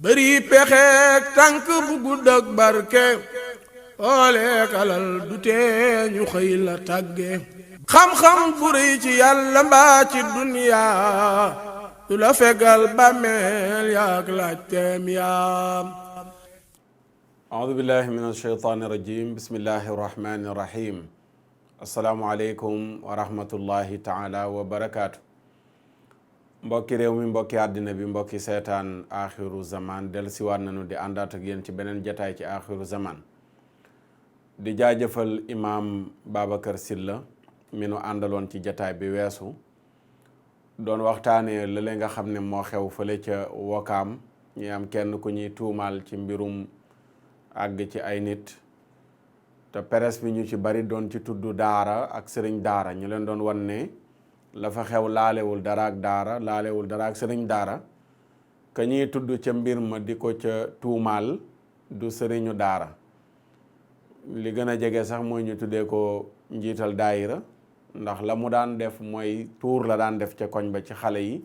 bëri pexeek tànk bu gudd ak barke ooleek alal du tee ñu xëy la tàgge xam-xam bu rëy ci yàlla mbaa ci duniyaa du la fegal bàmmeel yaak laajteem yaam أعوذ بالله من الشيطان الرجيم بسم الله الرحمن الرحيم السلام عليكم ورحمة الله تعالى وبركاته mbokki réew mi mbokki àddina bi mbokki seetaan axiru zaman del siwaat nañu di àndaat ak yéen ci beneen jataay ci axiru zaman di jaajëfal imaam Babacar Sylla mi nu àndaloon ci jataay bi weesu doon waxtaanee lële nga xam ne moo xew fële ca Wakaam ñi am kenn ku ñuy tuumaal ci mbirum àgg ci ay nit te presse bi ñu ci bari doon ci tudd daara ak sëriñ daara ñu leen doon wan ne la fa xew laalewul dara ak daara laalewul dara ak sëriñ daara ka ñuy tudd ca mbir ma di ko ca tuumaal du sëriñu daara li gën a jege sax mooy ñu tuddee ko njiital daayira ndax la mu daan def mooy tuur la daan def ca koñ ba ci xale yi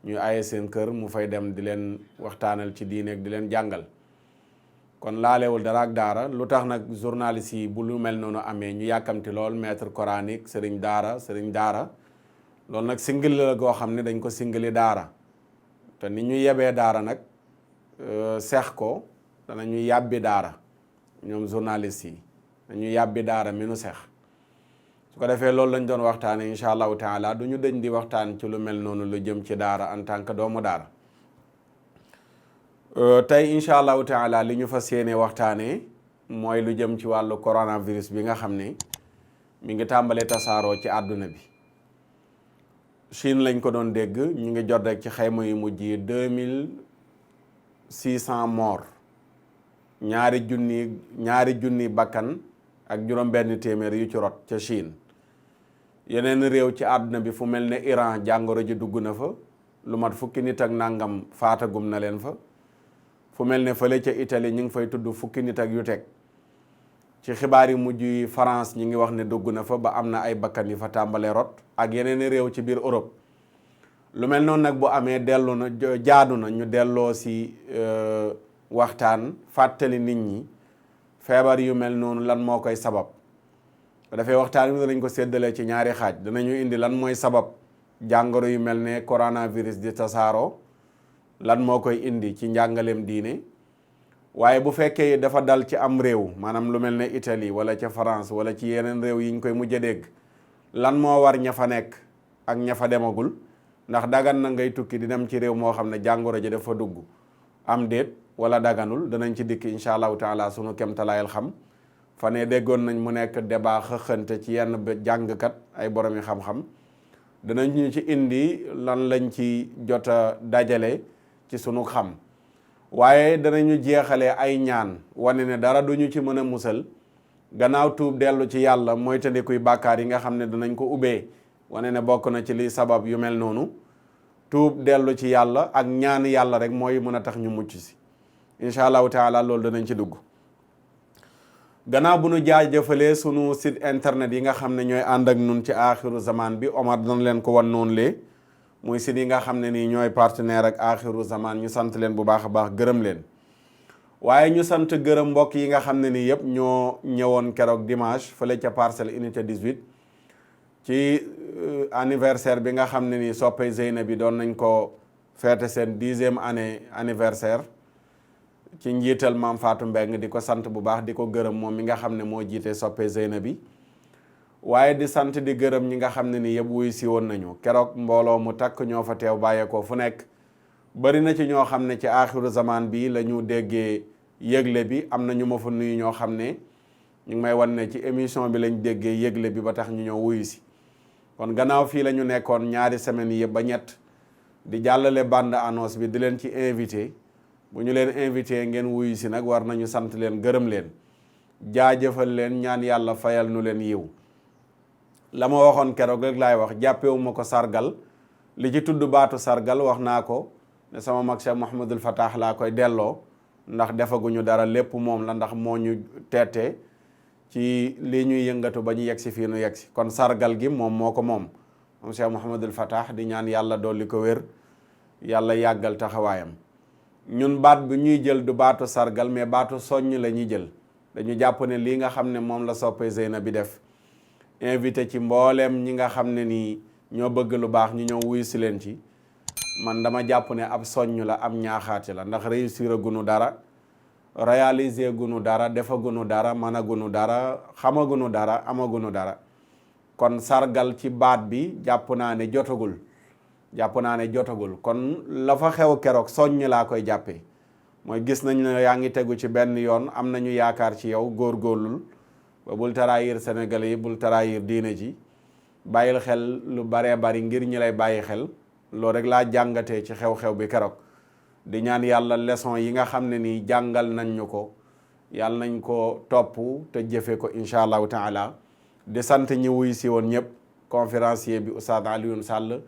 ñu aye seen kër mu fay dem di leen waxtaanal ci diine ak di leen jàngal kon laalewul dara ak daara lu tax nag journaliste yi bu lu mel noonu amee ñu yàkkamti lool maître coranique sëriñ daara loolu nag singali la goo xam ne dañ ko singali daara te ni ñu yebee daara nag seex ko danañu yàbbi daara ñoom journaliste yi dañu yàbbi daara mi nu seex su ko defee loolu lañ doon waxtaane incha allahu taala du ñu dëñ di waxtaan ci lu mel noonu lu jëm ci daara en tant que doomu daara tey incha allahu taala li ñu fas yéene waxtaanee mooy lu jëm ci wàllu coronavirus bi nga xam ne mi ngi tàmbalee tasaaroo ci àdduna bi Chine lañ ko doon dégg ñu ngi jot rek ci xayma yu mujj yi 2600 morts ñaari junni bakkan ak juróom-benn téeméer yu ci rot ca Chine yeneen réew ci àdduna bi fu mel ne Iran jàngoro ji dugg na fa lu mat fukki nit ak nangam faatagum na leen fa fu mel ne fële ca Italie ñu ngi fay tudd fukki nit ak yu teg ci xibaar yi mujj yi France ñi ngi wax ne dugg na fa ba am na ay bakkan yu fa tàmbalee rot ak yeneen réew ci biir Europe lu mel noonu nag bu amee jaadu na ñu delloo si waxtaan fàttali nit ñi feebar yu mel noonu lan moo koy sabab dafay waxtaan bi danañ ko séddalee ci ñaari xaaj danañu indi lan mooy sabab jàngoro yu mel ne coronavirus di tasaaroo lan moo koy indi ci njàngaleem diine waaye bu fekkee dafa dal ci am réew maanaam lu mel ne Italie wala ca France wala ci yeneen réew yi ñu koy mujj a dégg lan moo war ña fa nekk ak ña fa demagul ndax dagan na ngay tukki di dem ci réew moo xam ne jàngoro ji dafa dugg am déet wala daganul danañ ci dikk incha allahu taala sunu kemtalaayal xam fa ne déggoon nañ mu nekk débat xëxante ci yenn jàngkat ay borom yi xam-xam danañ ñu ci indi lan lañ ci jot a dajale ci sunu xam waaye danañu jeexalee ay ñaan wane ne dara duñu ci mën a musal gannaaw tuub dellu ci yàlla mooy tandikuy bàkkaar yi nga xam ne danañ ko ubbee wane ne bokk na ci li sabab yu mel noonu tuub dellu ci yàlla ak ñaan yàlla rek mooy mën a tax ñu mucc si incha allahu taala loolu danañ ci dugg gannaaw bu nu jaajëfalee sunu site internet yi nga xam ne ñooy ànd ak nun ci axiru zaman bi Omar dana leen ko wan noonu lee muy site yi nga xam ne nii ñooy partenaire ak axiru zaman ñu sant leen bu baax a baax gërëm leen waaye ñu sant gërëm mbokk yi nga xam ne nii yëpp ñoo ñëwoon keroog dimanche fële ca Parcelles unité 18 ci anniversaire bi nga xam ne nii soppe Zeyna bi doon nañ ko feete seen 10e année anniversaire ci njiital maam Fatou Mbeng di ko sant bu baax di ko gërëm moom mi nga xam ne moo jiite soppe Zeyna bi waaye di sant di gërëm ñi nga xam ne ni yëpp wuy si woon nañu keroog mbooloo mu takk ñoo fa teew bàyyeekoo fu nekk bari na ci ñoo xam ne ci axiru zaman bi la ñu déggee yëgle bi am na ñu ma fa nuyu ñoo xam ne ñu ngi may wan ne ci émission bi lañ déggee yëgle bi ba tax ñu ñëw wuyu si kon gannaaw fii la ñu nekkoon ñaari semaines yëpp ba ñett di jàllale bande annonce bi di leen ci invité bu ñu leen invité ngeen wuyu si nag war nañu sant leen gërëm leen jaajëfal leen ñaan yàlla fayal nu leen yiw la ma waxoon keroog rek laay wax jàppewu ma ko sargal li ci tudd baatu sargal wax naa ko ne sama mag Cheikh Mouhamadul Fatah laa koy delloo ndax defaguñu dara lépp moom la ndax moo ñu teete ci lii ñuy yëngatu ba ñu yegsi fii nu yegsi kon sargal gi moom moo ko moom Cheikh Mouhamadul Fatah di ñaan yàlla dolli ko wér yàlla yàggal taxawaayam ñun baat bi ñuy jël du baatu sargal mais baatu soññ la ñuy jël. dañu jàpp ne lii nga xam ne moom la soppe Zeyna bi def invité ci mbooleem ñi nga xam ne nii ñoo bëgg lu baax ñu ñëw wuyu si leen ci man dama jàpp ne ab soññ la am ñaaxaati la ndax réussir a gunu dara réaliser gunu dara defagunu dara mënagunu dara xamagunu dara amagunu dara kon sargal ci baat bi jàpp naa ne jotagul kon la fa xew keroog soññ laa koy jàppee mooy gis nañ ne yaa ngi tegu ci benn yoon am nañu yaakaar ci yow góorgóorlul ba bul trahir Sénégalais yi bul trahir diine ji bàyyil xel lu baree bari ngir ñi lay bàyyi xel loolu rek laa jàngatee ci xew-xew bi keroog di ñaan yàlla leçon yi nga xam ne nii jàngal nañ ñu ko yàlla nañ ko topp te jëfe ko incha allahu taala di sant ñi wuy si woon ñëpp conférencier bi Oustaz Alioune Sall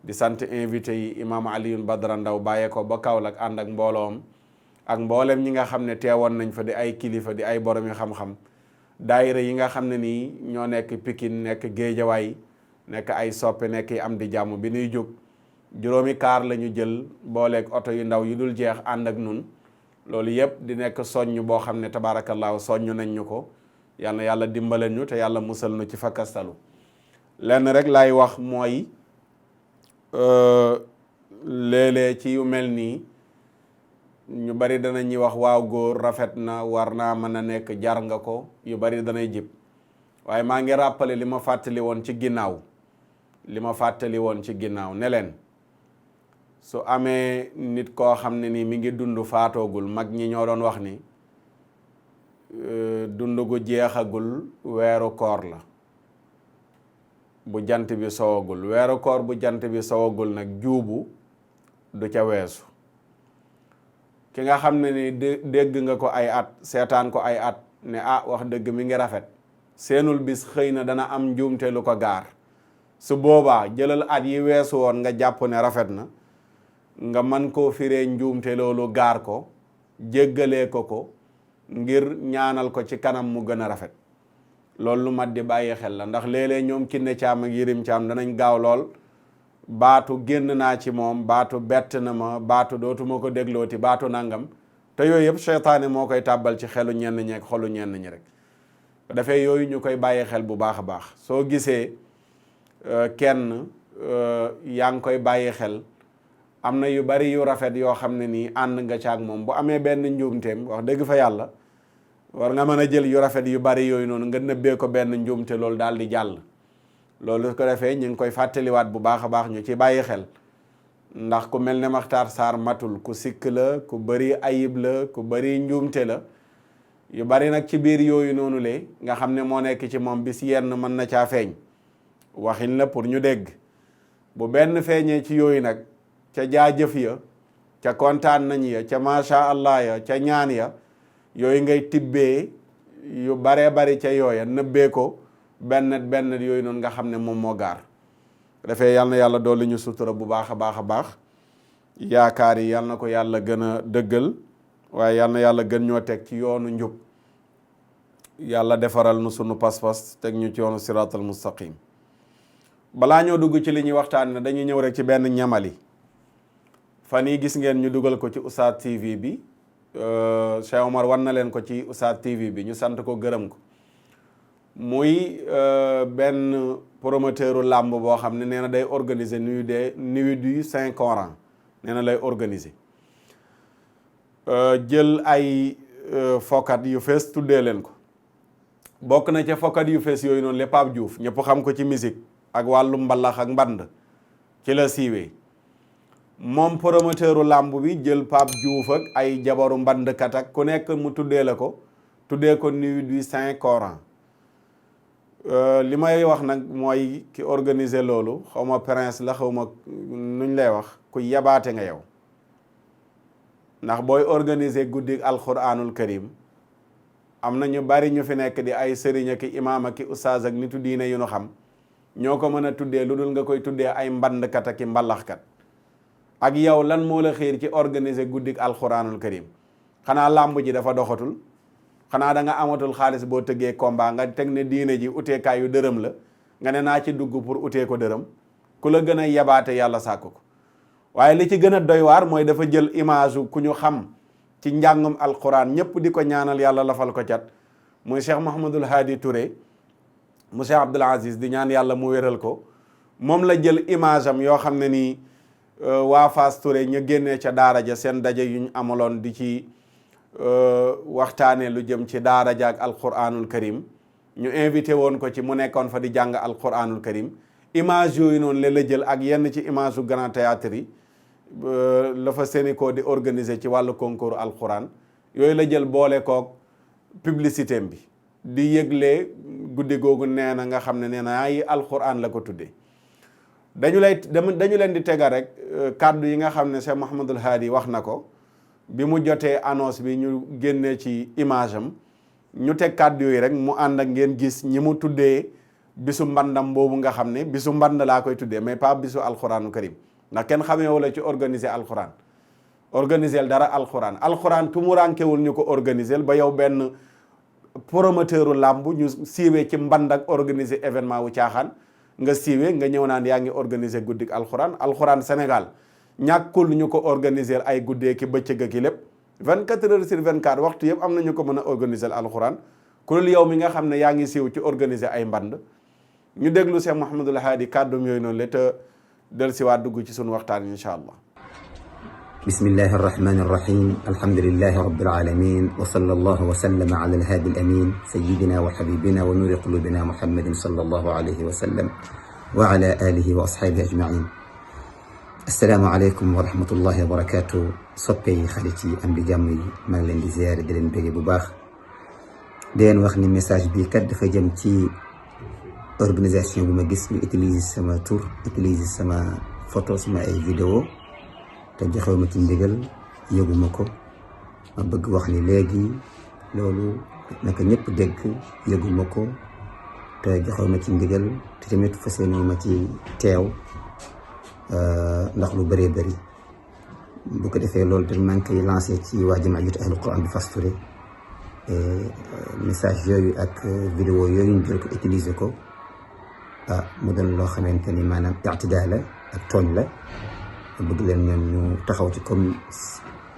di sant invité yi imam Alioune Badara Ndaw bàyyee ko ba Kaolack ànd ak mbooloom ak mboolem ñi nga xam ne teewoon nañ fa di ay kilifa di ay borom yi xam-xam daayira yi nga xam ne nii ñoo nekk Pikine nekk Géejawaay nekk ay soppe nekk am di jàmm bi nuy jóg juróomi kaar la ñu jël booleeg oto yu ndaw yu dul jeex ànd ak nun loolu yëpp di nekk soññ boo xam ne tabaarakallaahu soññ nañ ñu ko yal na yàlla dimbale ñu te yàlla musal nu ci fakkastalu lenn rek laay wax mooy léeg-léeg ci yu mel nii ñu bari danañuy wax waaw góor rafet na war naa mën a nekk jar nga ko yu bari danay jib waaye maa ngi rappelé li ma fàttali woon ci ginnaaw ne leen su amee nit koo xam ne ni mi ngi dund faatoogul mag ñi ñoo doon wax ni dund gu jeexagul weeru koor la bu jant bi sowagul weeru koor bu jant bi sowagul nag juubu du ca weesu ki nga xam ne ni dégg nga ko ay at seetaan ko ay at ne wax dëgg mi ngi rafet seenul bis xëy na dana am njuumte lu ko gaar su boobaa jëlal at yi weesu woon nga jàpp ne rafet na nga man koo firee njuumte loolu gaar ko jéggalee ko ngir ñaanal ko ci kanam mu gën a rafet loolu lu mat di bàyyi xel la ndax léeg-léeg ñoom Kiné Thiam ak Yirim Thiam danañ gaaw lool baatu génn naa ci moom baatu bett na ma baatu dootuma ko déglooti baatu nangam te yooyu yëpp seytaane moo koy tàbbal ci xelu ñenn ñi ak xolu ñenn ñi rek dafay yooyu ñu koy bàyyi xel bu baax a baax soo gisee kenn yaa ngi koy bàyyi xel am na yu bari yu rafet yoo xam ne nii ànd nga caag moom bu amee benn njuumteem wax dëgg fa yàlla war nga mën a jël yu rafet yu bari yooyu noonu nga nëbbee ko benn njuumte loolu daal di jàll loolu ko defee ñu ngi koy fàttaliwaat bu baax a baax ñu ci bàyyi xel ndax ku mel ne Makhtar Sarr matul ku sikk la ku bari ayib la ku bari njuumte la yu bari nag ci biir yooyu noonu le nga xam ne moo nekk ci moom bis yenn mën na caa feeñ waxin la pour ñu dégg bu benn feeñee ci yooyu nag ca jaajëf ya ca kontaan nañ ya ca macha allah ya ca ñaan ya yooyu ngay tibbee yu baree bari ca yooya nëbbee ko benn yooyu noonu nga xam ne moom moo gaar dafay yal na yàlla dolli ñu sutura bu baax a baax yaakaar yi yal na ko yàlla gën a dëggal waaye yal na yàlla gën ñoo teg ci yoonu njub yàlla defaral nu sunu pas-pas teg ñu ci yoonu siratal mustaqim balaa ñoo dugg ci li ñuy waxtaan ne dañuy ñëw rek ci benn ñamali fan yi gis ngeen ñu dugal ko ci Oustaz TV bi Cheikh Omar wan na leen ko ci Oustaz TV bi ñu sant ko gërëm ko muy benn promoteuru làmb boo xam ne nee na day organiser nuit du Saint Coran nee na lay organiser jël ay fokat yu fees tuddee leen ko bokk na ca fokat yu fees yooyu noonu le Pape Diouf ñëpp xam ko ci musique ak wàllu mbalax ak mband ci la siiwee moom promoteuru làmb bi jël Pape Diouf ak ay jabaru mbandkat ak ku nekk mu tuddee la ko tuddee ko nuit du Saint Coran li may wax nag mooy ki organiser loolu xaw ma prince la xaw ma nuñ lay wax ku yabaate nga yow ndax booy organiser guddi alquranul karim am na ñu bari ñu fi nekk di ay sëriñ ak imaam ak ustaaz ak nitu diine yu nu xam ñoo ko mën a tuddee lu dul nga koy tuddee ay mbandkat ak i mbalaxkat ak yow lan moo la xiir ci organiser guddi alquranul karim xanaa làmb ji dafa doxatul xanaa da nga amatul xaalis boo tëggee combat nga teg ne diine ji uteekaay yu dërëm la nga ne naa ci dugg pour utee ko dërëm ku la gën a yabaate yàlla sàkk ko waaye li ci gën a doy waar mooy dafa jël image ku ñu xam ci njàngum alquran ñëpp di ko ñaanal yàlla lafal ko cat muy Cheikh Mouhamadul Hadi Touré mu Cheikh Abdoul Aziz di ñaan yàlla mu wéral ko moom la jël image am yoo xam ne nii waa Fass Touré ñu génnee ca daara ja seen daje yu ñu amaloon di ci waxtaanee lu jëm ci daara ja ak alquranul karim ñu invité woon ko ci mu nekkoon fa di jàng alquranul karim image yooyu noonu la jël ak yenn ci image su grand théâtre yi la fa Sénégal di organiser ci wàllu concours alquran yooyu la jël boole koog publicité bi di yëgle guddi googu nee na nga xam ne nee na ay alquran la ko tuddee dañu leen di tegal rek kàddu yi nga xam ne Cheikh Mouhamadul Hadi wax na ko bi mu jotee annonce bi ñu génnee ci image am ñu teg kàddu yooyu rek mu ànd ak ngeen gis ñi mu tuddee bisu mbandam boobu nga xam ne bisu mband laa koy tuddee mais pas bisu alquranu karim ndax kenn xamee wala ci organiser alquran organiser dara alquran tumurankewul ñu ko organiser ba yow benn promoteuru làmb ñu siiwee ci mband ak organiser événement wu caaxaan nga siiwee nga ñëw naan yaa ngi organiser guddik alquran Sénégal ñàkkul ñu ko organiser ay guddee ki bëccëg ki lépp 24 heures sur 24 waxtu yëpp am na ñu ko mën a organiser alquran ku dul yow mi nga xam ne yaa ngi siiw ci organiser ay mband ñu déglu Cheikh Mouhamadul Hadi kàddum yooyu noonu la te del si waat dugg ci sunu waxtaan insha allah. bismillahi arrahmani arrahim alhamdulillahi rabbil alamin wa sallallahu wa sallama ala alhadi alamin sayyidina wa habibina wa nuri qulubina muhammadin sallallahu alayhi wa sallam wa ala alihi wa ashabihi ajmain. assalaamu aleykum wa rahmatullahi wa barakatuh. soppe yi xarit yi am di jàmm yi maa ngi leen di ziyaare di leen bëgge bu baax di leen wax ni message bi kat dafa jëm ci organisation bu ma gis ñu utiliser sama tur utiliser sama photo sama ay vidéo te joxewu ma ci ndigal yëguma ko ma bëgg wax ni léegi loolu naka ñëpp dégg yëguma ko te joxewu ma ci ndigal te tamit fas yéene ma ci teew ndax lu bëree bëri bu ko defee loolu te maa ngi koy lancé ci waa jamaiyatu ahlul quran bi Fass Touré message yooyu ak vidéo yooyu ñu jël ko utiliser ko mu doon loo xamante ni maanaam i'tidaa la ak tooñ la bëgg leen ñoom ñu taxaw ci comme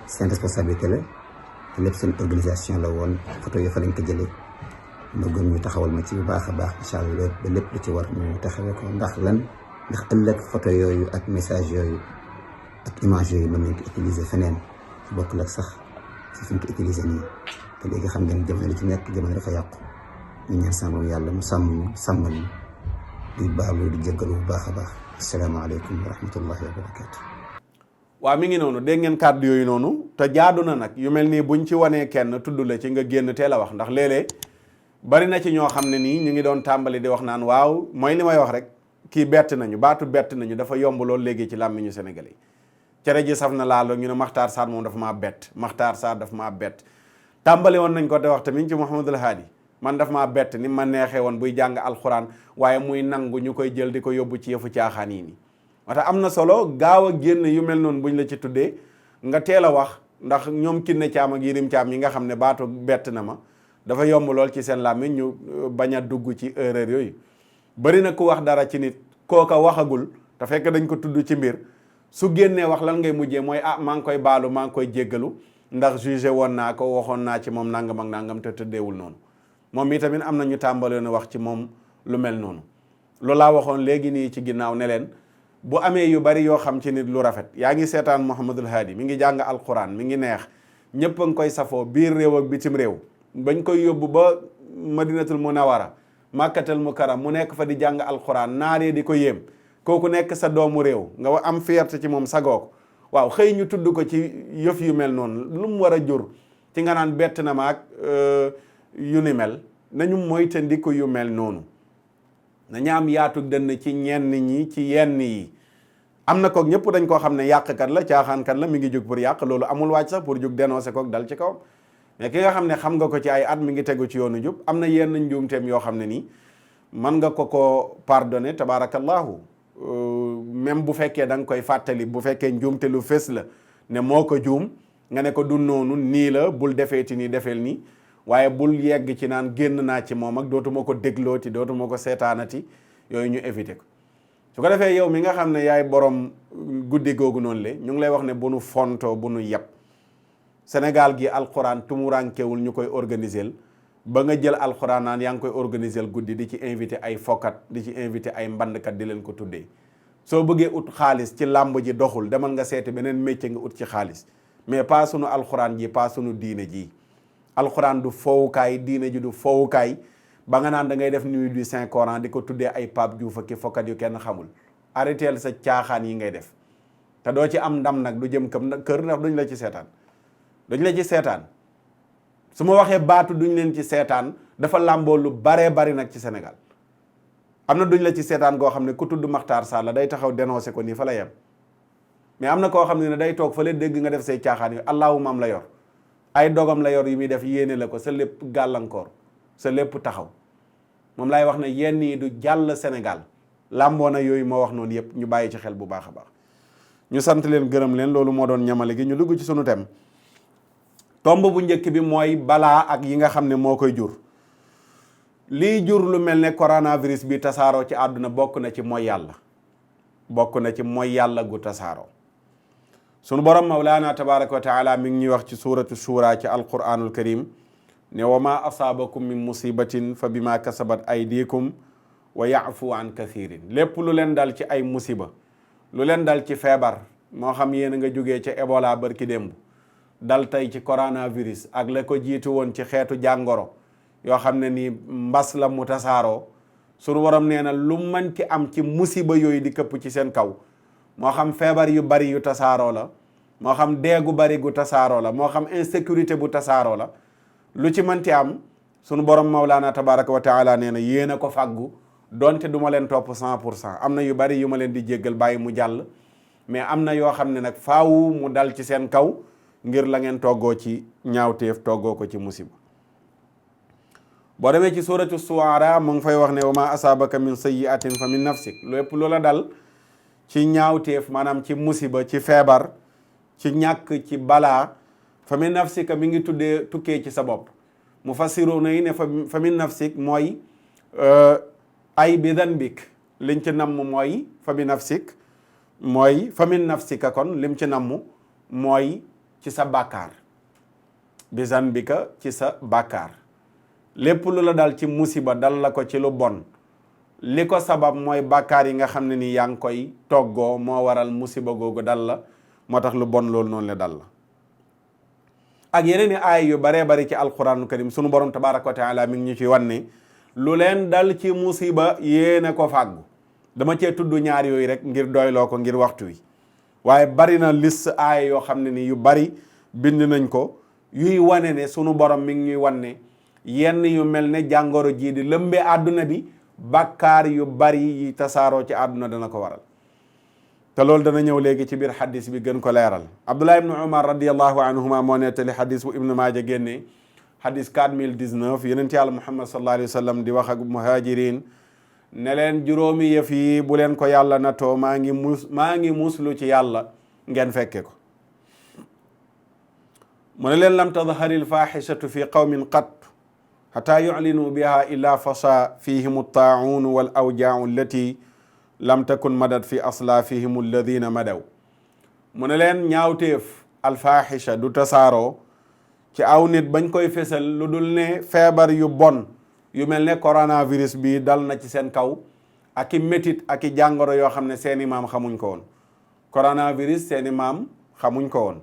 seen responsabilité la te lépp seen organisation la woon photo yoo fa lañ ko jëlee bëggoon ñu taxawal ma ci bu baax a baax incha allah ba lépp lu ci war ñu taxawee ko ndax ëllëg photo yooyu ak message yooyu ak image yooyu mën nañ ko utiliser feneen bokkul ak sax ci fi ñu ko utiliser nii te léegi xam ngeen jamono li ci nekk jamono dafa yàqu ñu ñaan sàmm yàlla mu sàmmal ñu di baalu di jéggalu bu baax a baax. asalaamaaleykum wa rahmatullahi wa barakatu. waaw mi ngi noonu dégg ngeen kàddu yooyu noonu te jaadu na nag yu mel nii buñ ci wanee kenn tudd la ci nga génn teel a wax ndax léeg-léeg bari na ci ñoo xam ne nii ñu ngi doon tàmbali di wax naan waaw mooy li may wax rek kii bett nañu baatu bett nañu dafa yomb lool léegi ci làmmiñu Sénégalais yi cere ji saf na laalo ñu ne Makhtar Sarr moom dafa maa bett Makhtar Sarr dafa maa bett tàmbali woon nañ ko te wax tamit ci Mouhamadul Hadi man daf maa bett ni ma neexee woon buy jàng alxuraan waaye muy nangu ñu koy jël di ko yóbbu ci yëfu caaxaan yi nii wata am na solo gaaw a génn yu mel noonu buñ la ci tuddee nga teel a wax ndax ñoom Kiné Thiam ak Yirim Thiam yi nga xam ne baatu bett na ma dafa yomb lool ci seen làmmiñ ñu bañ a dugg ci erreur yooyu bari na ku wax dara ci nit kooka waxagul te fekk dañ ko tudd ci mbir su génnee wax lan ngay mujjee mooy maa ngi koy baalu maa ngi koy jéggalu ndax jugé woon naa ko waxoon naa ci moom nangam ak nangam te tëddeewul noonu moom i tamit am na ñu tàmbale na wax ci moom lu mel noonu loolu laa waxoon léegi nii ci ginnaaw ne leen bu amee yu bari yoo xam ci nit lu rafet yaa ngi seetaan Mouhamadul Hadi mi ngi jàng alquran mi ngi neex ñëpp a ngi koy safoo biir réew ak bitim réew bañ koy yóbbu ba Madinatul Munawara Makkatal Mukarram mu nekk fa di jàng alquran naaree di ko yéem kooku nekk sa doomu réew nga am fierté ci moom sagoo ko waaw xëy ñu tudd ko ci yëf yu mel noonu lu mu war a jur ci nga naan bett na ma ak yu ni mel nañu moytandiku yu mel noonu na ñaam yaatu dënn ci ñenn ñi ci yenn yi am na kook ñëpp dañ koo xam ne yàqkat la caaxaankat la mi ngi jóg pour yàq loolu amul wàcc sax pour jóg dénoncé kook dal ci kawam mais ki nga xam ne xam nga ko ci ay at mi ngi tegu ci yoonu jub am na yenn njuumteem yoo xam ne nii mën nga ko pardonné tabarakallahu même bu fekkee da nga koy fàttali bu fekkee njuumte lu fés la ne moo ko juum nga ne ko du noonu nii la bul defeeti nii defeel nii waaye bul yegg ci naan génn naa ci moom ak dootuma ko déglooti dootuma ko seetaanati yooyu ñu éviter ko su ko defee yow mi nga xam ne yaay borom guddi googu noonu le ñu ngi lay wax ne bu nu fontoo bu nu yeb Sénégal gi alxuraan tumurankewul ñu koy organiser ba nga jël alxuraan naan yaa ngi koy organiser guddi di ci invité ay fokkat di ci invité ay mbandkat di leen ko tuddee soo bëggee ut xaalis ci làmb ji doxul demal nga seeti beneen métier nga ut ci xaalis mais pas sunu alxuraan ji pas sunu diine ji alxuraan du fowukaay diine ji du fowukaay ba nga naan da ngay def nuit du Saint Coran di ko tuddee ay Pape Diouf ak fokkat yu kenn xamul arrêteel sa caaxaan yi ngay def te doo ci am ndam nag du jëm kër ndax duñ la ci seetaan dañ la ci seetaan su ma waxee baatu duñ leen ci seetaan dafa làmboo lu baree bari nag ci Sénégal am na duñ la ci seetaan goo xam ne ku tudd Makhtar Sall day taxaw dénoncé ko nii fa la yem mais am na koo xam ne day toog fa la dégg nga def say caaxaan yi allahuma am la yor ay dogam la yor yi muy def yéene la ko sa lépp gàllankoor sa lépp taxaw moom laay wax ne yenn yi du jàll Sénégal làmboo na yooyu moo wax noonu yëpp ñu bàyyi ci xel bu baax a baax ñu sant leen gërëm leen loolu moo doon ñamale gi ñu dugg ci sunu tem tomb bu njëkk bi mooy balaa ak yi nga xam ne moo koy jur lii jur lu mel ne coronavirus bi tasaaroo ci àdduna bokk na ci mooy yàlla bokk na ci mooy yàlla gu tasaaroo sunu borom mawlaana tabaraka wa taala mi ngi ñuy wax ci suratu shura ci alquranul karim ne wa ma asaabakum min musibatin fa bima kasabat aydikum wa yaafu an kathirin lépp lu leen dal ci ay musiba lu leen dal ci feebar moo xam yéen a nga jógee ca Ebola barki démb dal tey ci coronavirus ak la ko jiitu woon ci xeetu jàngoro yoo xam ne ni mbas la mu tasaaroo sunu borom nee na lu manti am ci musiba yooyu di këpp ci seen kaw moo xam feebar yu bari yu tasaaroo la moo xam deegu bari gu tasaaroo la moo xam insécurité bu tasaaroo la lu ci manti am sunu borom mawlaana tabaraka wa taala nee na yéen a ko fàggu donte du ma leen topp 100% am na yu bari yu ma leen di jéggal bàyyi mu jàll mais am na yoo xam ne nag faawu mu dal ci seen kaw ngir la ngeen toggoo ci ñaawteef toggoo ko ci musiba boo demee ci suratu suara mu ngi fay wax ne wa ma asaabaka min sayyi'atin fa min nafsik lépp loola dal ci ñaawteef maanaam ci musiba ci feebar ci ñàkk ci balaa fa min nafsika mi ngi tukkee ci sa bopp mufassiruna yi ne fa min nafsik mooy ay bi danbik liñ ci namm mooy fa min nafsik mooy fa min nafsika kon lim ci namm mooy ci sa bàkkaar bi zanbika ci sa bàkkaar lépp lu la dal ci musiba dal la ko ci lu bon li ko sabab mooy bàkkaar yi nga xam ne ni yaa ngi koy toggoo moo waral musiba googu dal la moo tax lu bon loolu noonu la dal la ak yeneen i aay yu baree bari ci alquranu karim sunu borom tabaraka wa taala mi ngi ñu ci wan ne lu leen dal ci musiba yéene ko fàggu dama cee tudd ñaar yooyu rek ngir doyloo ko ngir waxtu wi waaye bari na liste aay yoo xam ne ni yu bari bind nañ ko yuy wane ne sunu borom mi ngi ñuy wan ne yenn yu mel ne jàngoro jii di lëmbee àdduna bi bàkkaar yu bari yi tasaaroo ci àdduna dana ko waral te loolu dana ñëw léegi ci biir xadis bi gën ko leeral Abdullah ibnu Umar radiallahu anhuma moo nettali xadis bu Ibnu Maaja génnee xadis 4019 yonent yàlla Muhammad sallallahu alayhi wa sallam di wax ak muhajirin ne leen juróomi yëf yi bu leen ko yàlla natoo maa ngi muslu ci yàlla ngeen fekke ko mu ne leen lam tadhari alfaxishatu fi qawmin qat xata yuclinu biha illa fasha fihim altaauun wal awjaau allati lam takun madat fi aslaafihim alladina madaw mu ne leen ñaawteef alfaxisha du tasaaroo ci aw nit bañ koy fesal lu dul ne feebar yu bon yu mel ne coronavirus bi dal na ci seen kaw ak i métit ak i jàngoro yoo xam ne seeni maam xamuñ ko woon coronavirus seeni maam xamuñ ko woon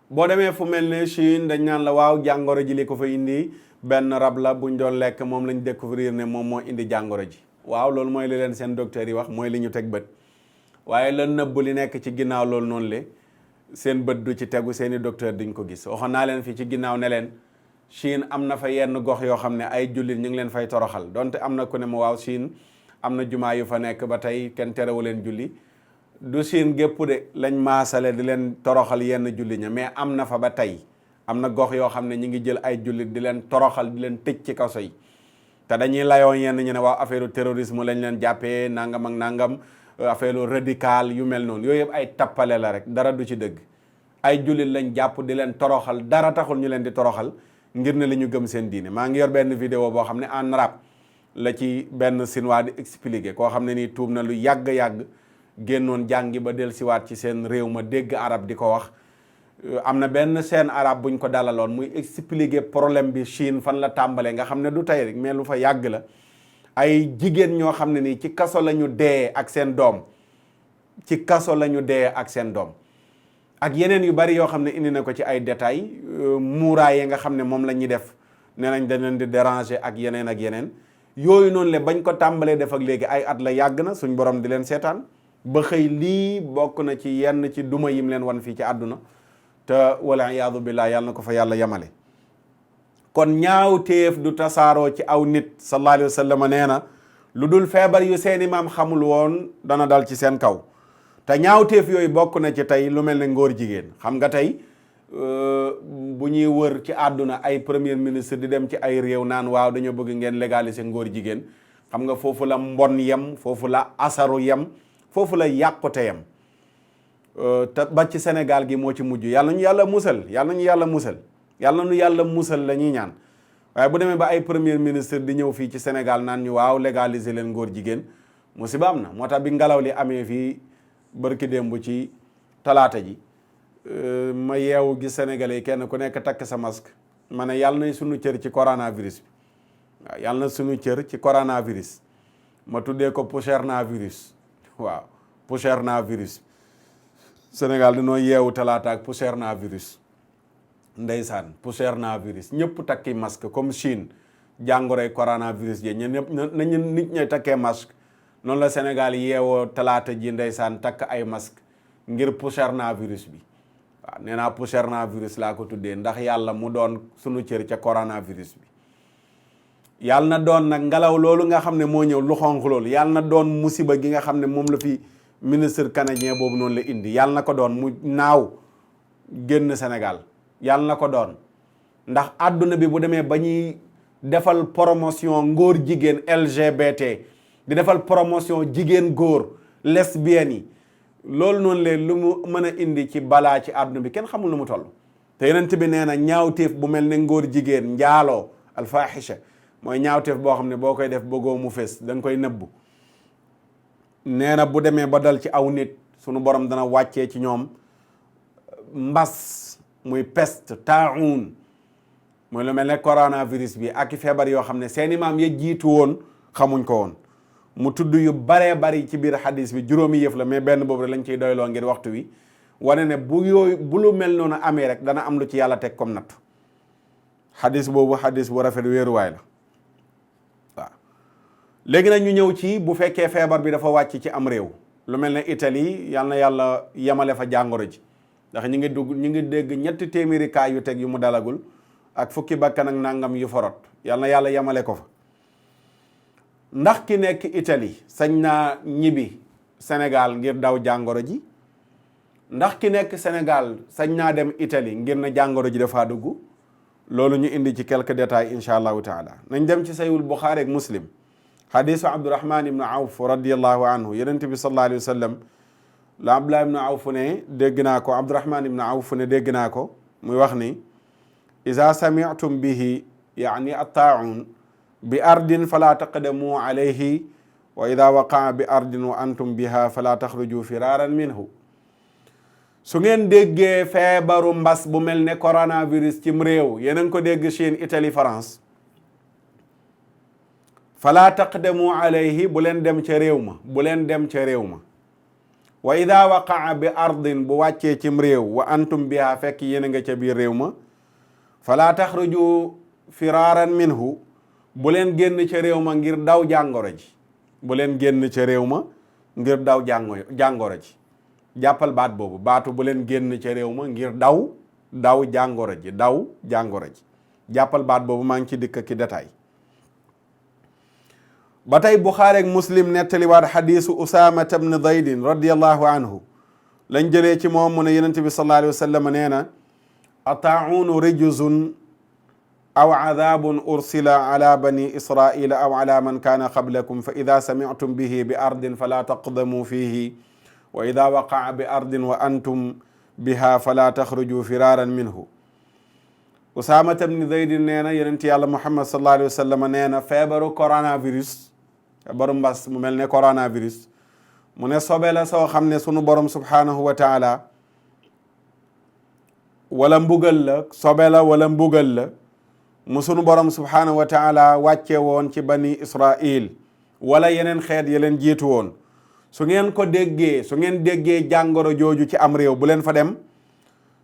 boo demee fu mel ne Chine dañ naan la waaw jàngoro ji li ko fa indi benn rab la buñ doon lekk moom lañ découvrir ne moom moo indi jàngoro ji waaw loolu mooy li leen seen docteur yi wax mooy li ñu teg bët waaye la nëbb li nekk ci ginnaaw loolu noonu le seen bët du ci tegu seeni docteur duñ ko gis waxoon naa leen fii ci ginnaaw ne leen Chine am na fa yenn gox yoo xam ne ay jullit ñu ngi leen fay toroxal donte am na ku ne ma waaw Chine am na jumaa yu fa nekk ba tey kenn terewu leen julli du Chine gépp de lañ maasale di leen toroxal yenn julli ña mais am na fa ba tey am na gox yoo xam ne ñu ngi jël ay jullit di leen toroxal di leen tëj ci kaso yi te dañuy layoo yenn ñu ne waaw affaire terrorisme lañ leen jàppee nangam ak nangam affaire radical yu mel noonu yooyu yëpp ay tappale la rek dara du ci dëgg ay jullit lañ jàpp di leen toroxal dara taxul ñu leen di toroxal ngir ne li ñu gëm seen diine maa ngi yor benn vidéo boo xam ne en arabe la ci benn Sinwaa di expliqué koo xam ne nii tuub na lu yàgg-yàgg génnoon jàngi ba dellusiwaat ci seen réew ma dégg arab di ko wax. am na benn scène arabe buñ ko dalaloon muy expliquer problème bi Chine fan la tàmbalee nga xam ne du tey rek mais lu fa yàgg la ay jigéen ñoo xam ne nii ci kaso la ñu dee ak seen doom ci kaso la ñu dee ak seen doom ak yeneen yu bari yoo xam ne indi na ko ci ay détails muuraay yi nga xam ne moom la ñuy def nee nañ dañ leen di déranger ak yeneen yooyu noonu le bañ ko tàmbalee def ak léegi ay at la yàgg na suñ borom di leen seetaan ba xëy lii bokk na ci yenn ci duma yim leen wan fii ci àdduna te wala iyaadu billah yàlla na ko fa yàlla yemale. kon ñaawteef du tasaaroo ci aw nit sallallahu alayhi wa sallam nee na lu dul feebar yu seeni maam xamul woon dana dal ci seen kaw te ñaawteef yooyu bokk na ci tey lu mel ne ngóor jigéen xam nga tey bu ñuy wër ci àdduna ay premier ministre di dem ci ay réew naan waaw dañoo bëgg ngeen légaliser ngóor jigéen xam nga foofu la mbon yem foofu la asaru yem foofu la yàqute yem te ba ci Sénégal gi moo ci mujj yàlla ñu yàlla musal yàlla ñu yàlla musal yàlla nu yàlla musal la ñuy ñaan waaye bu demee ba ay premier ministre di ñëw fii ci Sénégal naan ñu waaw légaliser leen ngóor jigéen musiba am na moo tax bi ngelaw li amee fii barki démb ci talaata ji ma yeewu gis sénégalais yi kenn ku nekk takk sa masque ma ne yàlla na sunu cër ci coronavirus bi waaw yàlla na sunu cër ci coronavirus ma tuddee ko poussière-na-virus waaw poussière-na-virus Sénégal dañoo yeewu talaata ak poussière-na-virus ndeysaan poussière-na-virus ñëpp takki masque comme Chine jàngoroy coronavirus ji ñëpp nañu nit ñi takkee masque noonu la Sénégal yeewoo talaata ji ndeysaan takk ay masque ngir poussière-na-virus bi waaw nee naa poussière-na-virus laa ko tuddee ndax yàlla mu doon sunu cër ca coronavirus bi yàlla na doon nag ngelaw loolu nga xam ne moo ñëw lu xonq loolu yàlla na doon musiba gi nga xam ne moom la fi ministre canadien boobu noonu la indi yàlla na ko doon mu naaw génn Sénégal yàlla na ko doon ndax àdduna bi bu demee ba ñuy defal promotion ngóor jigéen LGBT di defal promotion jigéen góor lesbiennes yi loolu noonu leen lu mu mën a indi ci balaa ci àdduna bi kenn xamul lu mu toll te Yonent bi nee na ñaawteef bu mel ne ngóor jigéen njaaloo alfahisha mooy ñaawteef boo xam ne boo koy def bëggoo mu fes da nga koy nëbbu nee na bu demee ba dal ci aw nit sunu borom dana wàccee ci ñoom mbas muy peste taa'un mooy lu mel ne coronavirus bi ak i feebar yoo xam ne seeni maam ya jiitu woon xamuñ ko woon mu tudd yu baree bari ci biir xadis bi juróomi yëf la mais benn boobu rek lañ ciy doyloo ngir waxtu wi wane ne bu lu mel noonu amee rek dana am lu ci yàlla teg comme natt xadis boobu xadis bu rafet wéeruwaay la waaw léegi nag ñu ñëw ci bu fekkee feebar bi dafa wàcc ci am réew lu mel ne Italie yal na yàlla yemale fa jàngoro ji ndax ñu ngi dégg 300 cas yu teg yu mu dalagul ak fukki bakkan ak nangam yu forot yal na yàlla yemale ko fa ndax ki nekk Italie sañ naa ñibbi Sénégal ngir daw jàngoro ji ndax ki nekk Sénégal sañ naa dem Italie ngir na jàngoro ji dafaa dugg loolu ñu indi ci quelques détails insha allahu taala nañ dem ci Sahihul Bukhari ak Muslim hadisu Abdurrahman ibnu Awf radiallahu anhu Yonent bi sallallahu alayhi wa sallam la Abdullah ibnu Awf ne dégg naa ko Abdurrahman ibnu Awf ne dégg naa ko muy wax ni iza sami'tum bihi yaani at-taa'un bi ardin fala taqdamu alayhi wa ida waqaa bi ardin wa antum biha fala taxruju firaran minhu su ngeen déggee feebaru mbas bu mel ne coronavirus cim réew yéen a ngi ko dégg Chine Italie France fala taqdamu alayhi bu leen dem ca réew ma bu leen dem ca réew ma wa ida waqaa bi ardin bu wàccee cim réew wa antum biha fekk yéen a nga ca biir réew ma fala taxruju firaran minhu bu leen génn ca réew ma ngir daw jàngoro ji bu leen génn ca réew ma ngir daw jàngoro ji jàppal baat boobu baatu bu leen génn ca réew ma ngir daw jàngoro ji daw jàngoro ji jàppal baat boobu maa ngi ci dikk ki détail ba tey Buxaari ak Muslim nettaliwaat xadiisu Usaama ibn Zaydin radiyallahu anhu lañ jëlee ci moom mu ne Yonent bi sallallahu alayhi wa sallam nee na ataa'uunu rijzun aw cadaabun ursila ala bani israila aw ala man kaana qablakum fa ida samictum bihi bi ardin fala taqdamu fihi wa ida waqaa bi ardin wa antum biha fala taxruju firaran minhu Usaama ibn Zayd nee na yonent yàlla Muhammad sallallahu alayhi wa sallam nee na feebaru coronavirus, feebaru mbas mu mel ne coronavirus, mu ne sobe la soo xam ne sunu borom subhanahu wa taala wala mbugal la, sobe la wala mbugal la mu sunu borom subhanahu wa taala wàcce woon ci bani Israil wala yeneen xeet ya leen jiitu woon. su ngeen ko déggee, su ngeen déggee jàngoro jooju ci am réew bu leen fa dem,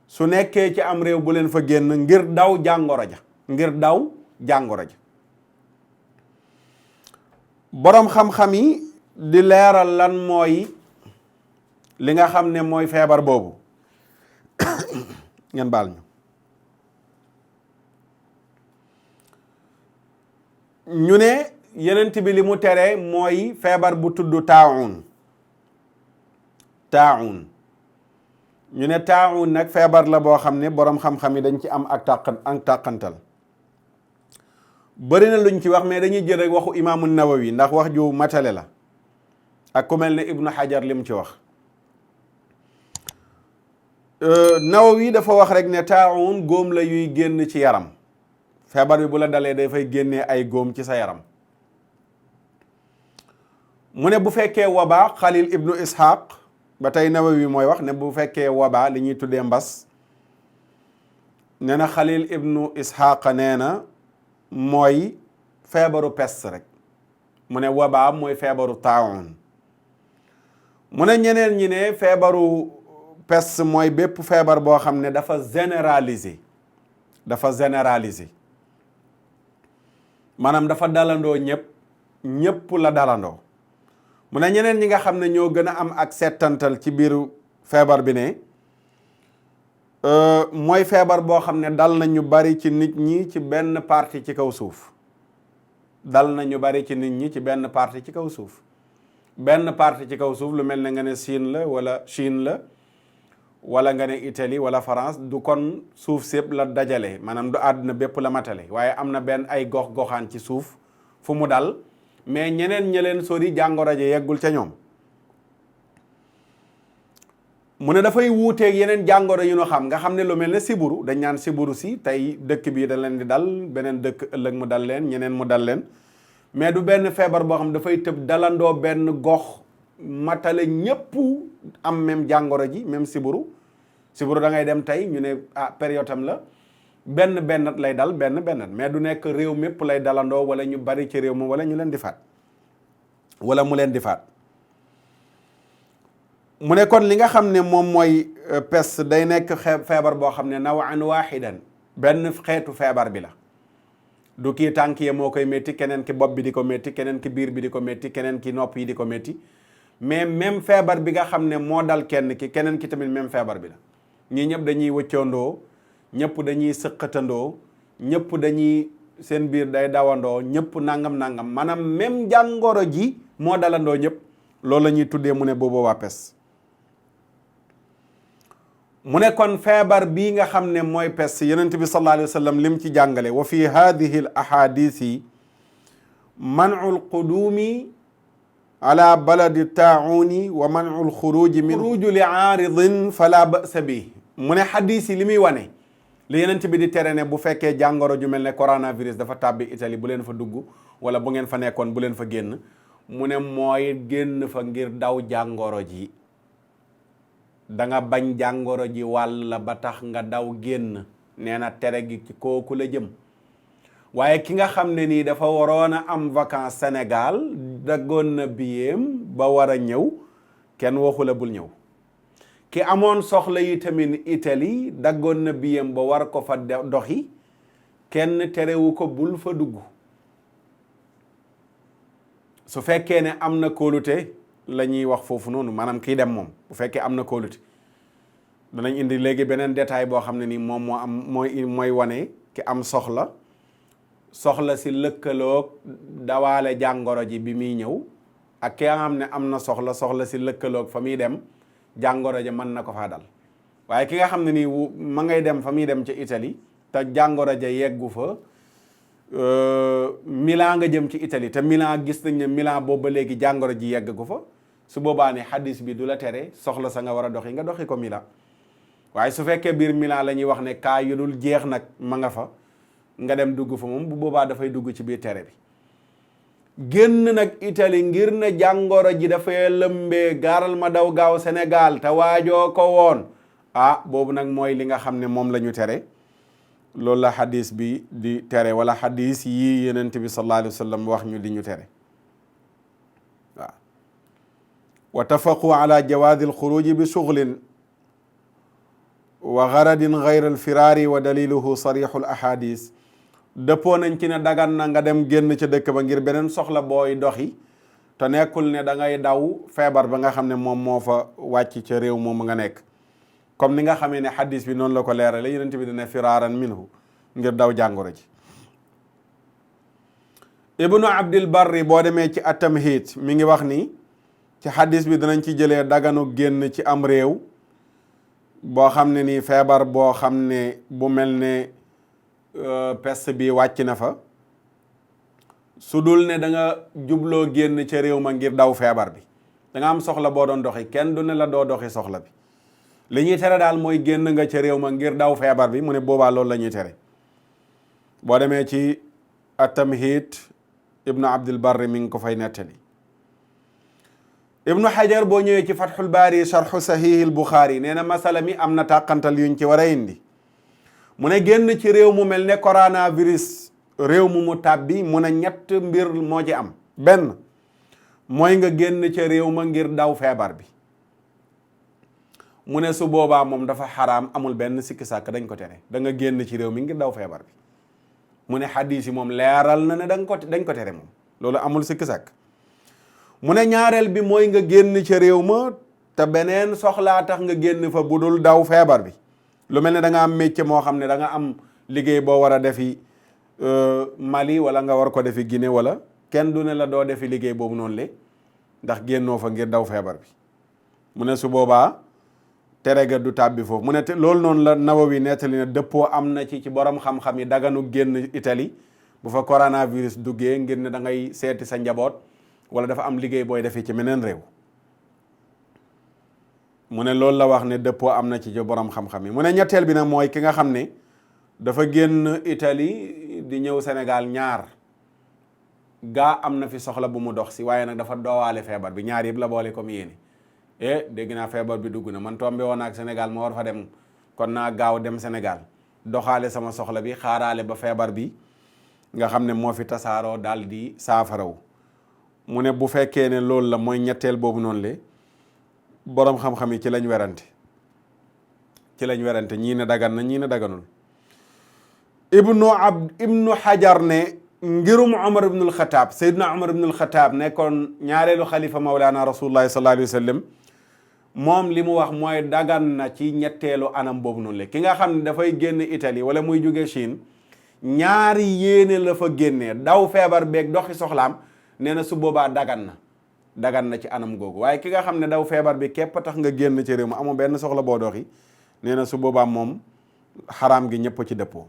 su nekkee ci am réew bu leen fa génn ngir daw jàngoro ja, ngir daw jàngoro ja. boroom xam-xam yi di leeral lan mooy li nga xam ne mooy feebar boobu ngeen baal ñu ne yenent bi li mu tere mooy feebar bu tudd taawun ñu ne taawun nag feebar la boo xam ne boroom xam-xam yi dañ ci am ak tàqantal bëri na luñ ci wax, mais dañuy jël rek waxu imaamu Nawawi ndax wax ju matale la ak ku mel ne Ibnu Hajar li mu ci wax. Nawawi dafa wax rek ne taawun góom la yuy génn ci yaram, feebar bi bu la dalee dafay génnee ay góom ci sa yaram. mu ne bu fekkee waba, Xalil ibnu Ishaq ba tey Nawawi mooy wax ne bu fekkee waba li ñuy tuddee mbas, nee na Xalil ibnu Ishaq nee na mooy feebaru peste rek, mu ne waba mooy feebaru taawun. mu ne ñeneen ñi ne feebaru peste mooy bépp feebar boo xam ne dafa généralisé, maanaam dafa dalandoo ñëpp la dalandoo. mu ne ñeneen ñi nga xam ne ñoo gën a am ak settantal ci biiru feebar bi ne mooy feebar boo xam ne dal na ñu bari ci nit ñi ci benn partie ci kaw suuf, dal na ñu bari ci nit ñi ci benn partie ci kaw suuf. benn partie ci kaw suuf lu mel ne nga ne Chine la wala Chine la wala nga ne Italie wala France, du kon suuf sépp la dajale, maanaam du àdduna bépp la matale, waaye am na benn ay gox-goxaan ci suuf fu mu dal, mais ñeneen ña leen sori jàngoro ja yeggul ca ñoom. mu ne dafay wuuteeg yeneen jàngoro yu ñu xam, nga xam ne lu mel ne siburu, dañ naan siburu si tey dëkk bii da leen di dal, beneen dëkk ëllëg mu dal leen, ñeneen mu dal leen, mais du benn feebar boo xam dafay tëb dalandoo benn gox matale ñépp am même jàngoro ji, même siburu da ngay dem tey ñu ne période am la benn lay dal benn mais du nekk réew mépp lay dalandoo wala ñu bari ci réew mi wala ñu leen di faat wala mu leen di faat. mu ne kon li nga xam ne moom mooy peste day nekk feebar boo xam ne naw'an waahidan, benn xeetu feebar bi la. du kii tànk yi moo koy métti, keneen ki bopp bi di ko métti, keneen ki biir bi di ko métti, keneen ki nopp yi di ko métti, mais même feebar bi nga xam ne moo dal kenn ki, keneen ki tamit même feebar bi la. ñii ñëpp dañuy wëccoondoo, ñëpp dañuy sëqatandoo, ñëpp dañuy seen biir day dawandoo, ñëpp nangam maanaam même jàngoro ji moo dalandoo ñëpp. loolu la ñuy tuddee mu ne boobu waa pes. mu ne kon feebar bii nga xam ne mooy pes, yonent bi sallallahu alayhi wa sallam lim ci jàngale, wa fi hadihi al ahadisi man'u al qudumi ala baladi taa'uni wa man'u al xuruji min xuruju li aaridin fala ba'sa bi. mu ne xadis yi li muy wane li yonent bi di tere ne bu fekkee jàngoro ju mel ne coronavirus dafa tàbbi Italie bu leen fa dugg, wala bu ngeen fa nekkoon bu leen fa génn. mu ne mooy génn fa ngir daw jàngoro ji, da nga bañ jàngoro ji wàll ba tax nga daw génn, nee na tere gi ci kooku la jëm. waaye ki nga xam ne nii dafa waroon a am vacances Sénégal, daggoon na biyeem ba war a ñëw, kenn waxu la bul ñëw. ki amoon soxla yi tamit Italie, daggoon na biyeem ba war ko fa doxi, kenn terewu ko bul fa dugg. su fekkee ne am na kóolute la ñuy wax foofu noonu, maanaam kii dem moom bu fekkee am na kóolute. danañ indi léegi beneen détail boo xam ne nii moom moo am mooy wane ki am soxla si lëkkaloog dawaale jàngoro ji bi muy ñëw, ak ki nga xam ne am na soxla si lëkkaloog fa muy dem jàngoro ji mën na ko faa dal. waaye ki nga xam ne nii ma ngay dem fa muy dem ca Italie te jàngoro ja yeggu fa, Milan nga jëm ci Italie te Milan gis nañ ne Milan boobu ba léegi jàngoro ji yegg ko fa, su boobaa ne xaddis bi du la tere soxla sa nga war a doxi nga doxi ko Milan. waaye su fekkee biir Milan la ñuy wax ne kaa yu dul jeex nag ma nga fa nga dem dugg fa moom bu boobaa dafay dugg ci biir tere bi. génn nag Italie ngir ne jàngoro ji dafay lëmbee gaaral ma daw gaaw Sénégal te waajoo ko woon boobu nag mooy li nga xam ne moom la ñu tere. loolu la xadis bi di tere wala xadis yii Yonent bi sallallahu alayhi wa sallam wax ñu di ñu tere waaw. wa tafaqu ala jawaadi alxuruji bi shuglin wa garadin gayra alfiraari wa daliluhu sarixu al ahadis. dëppoo nañ ci ne dagan na nga dem génn ca dëkk ba ngir beneen soxla booy doxi te nekkul ne da ngay daw feebar ba nga xam ne moom moo fa wàcc ca réew moom nga nekk. comme ni nga xamee ne xadis bi noonu la ko leerale Yonent bi dina firaaran minhu ngir daw jàngoro ji. Ibnu Abdil Barri boo demee ci at-Tamhiid mi ngi wax ni ci xadis bi danañ ci jëlee daganu génn ci am réew boo xam ne nii feebar boo xam ne bu mel ne peste bi wàcc na fa su dul ne da nga jubloo génn ca réew ma ngir daw feebar bi da nga am soxla boo doon doxi kenn du ne la doo doxi soxla bi. li ñuy tere daal mooy génn nga ca réew ma ngir daw feebar bi mu ne boobaa loolu la ñuy tere. boo demee ci at-Tamhiid Ibnu Abdil Barri mi ngi ko fay nettali. Ibnu Hajar boo ñëwee ci Fathul Baari sharhu Sahihil Bukhari nee na masala mi am na tàqantal yuñ ci war a indi. mu ne génn ci réew mu mel ne coronavirus réew mu tàbbi mu ne ñett mbir moo ci am. benn mooy nga génn ca réew ma ngir daw feebar bi. mu ne su boobaa moom dafa xaraam amul benn sikki sàkk dañ ko tere da nga génn ci réew mi ngir daw feebar bi. mu ne xadiis yi moom leeral na ne dañ ko tere moom loolu amul sikki sàkk. mu ne ñaareel bi mooy nga génn ca réew ma te beneen soxlaa tax nga génn fa bu dul daw feebar bi. lu mel ne da nga am métier moo xam ne da nga am liggéey boo war a defi Mali wala nga war ko defi Guinée wala kenn du ne la doo defi liggéey boobu noonu le ndax génnoo fa ngir daw feebar bi. mu ne su boobaa tere ga du tàbbi foofu mu ne loolu noonu la Nawawi nettali ne dëppoo am na ci borom xam-xam yi daganu génn Italie bu fa coronavirus duggee ngir ne da ngay seeti sa njaboot wala dafa am liggéey booy defee ci meneen réew. mu ne loolu la wax ne dëppoo am na ci borom xam-xam yi mu ne ñetteel bi nag mooy ki nga xam ne dafa génn Italie di ñëw Sénégal ñaar gaa am na fi soxla bu mu dox si waaye nag dafa doowaale feebar bi ñaar yëpp la boole comme yéene dégg naa feebar bi dugg na man tombé woon ak Sénégal ma war fa dem kon naa gaaw dem Sénégal doxaale sama soxla bi xaaraale ba feebar bi nga xam ne moo fi tasaaroo daal di saafarawu. mu ne bu fekkee ne loolu la mooy ñetteel boobu noonu le boroom xam-xam yi ci lañ werante ñii ne dagan na ñii ne daganul. ibnu Hajar ne ngirum Umar ibnul Xataab Seydina Umar ibnul Xataab nekkoon ñaareelu xalifa Mawlana Rasulullahi sallallahu alayhi wa sallam moom li mu wax mooy dagan na ci ñetteelu anam boobu noonu le ki nga xam ne dafay génn Italie wala muy jóge Chine ñaari yéene la fa génnee daw feebar beeg doxi soxlaam nee na su boobaa dagan na ci anam googu waaye ki nga xam ne daw feebar bi képp tax nga génn ci réew mi amoo benn soxla boo doxi nee na su boobaa moom xaraam gi ñëpp ci dëppoo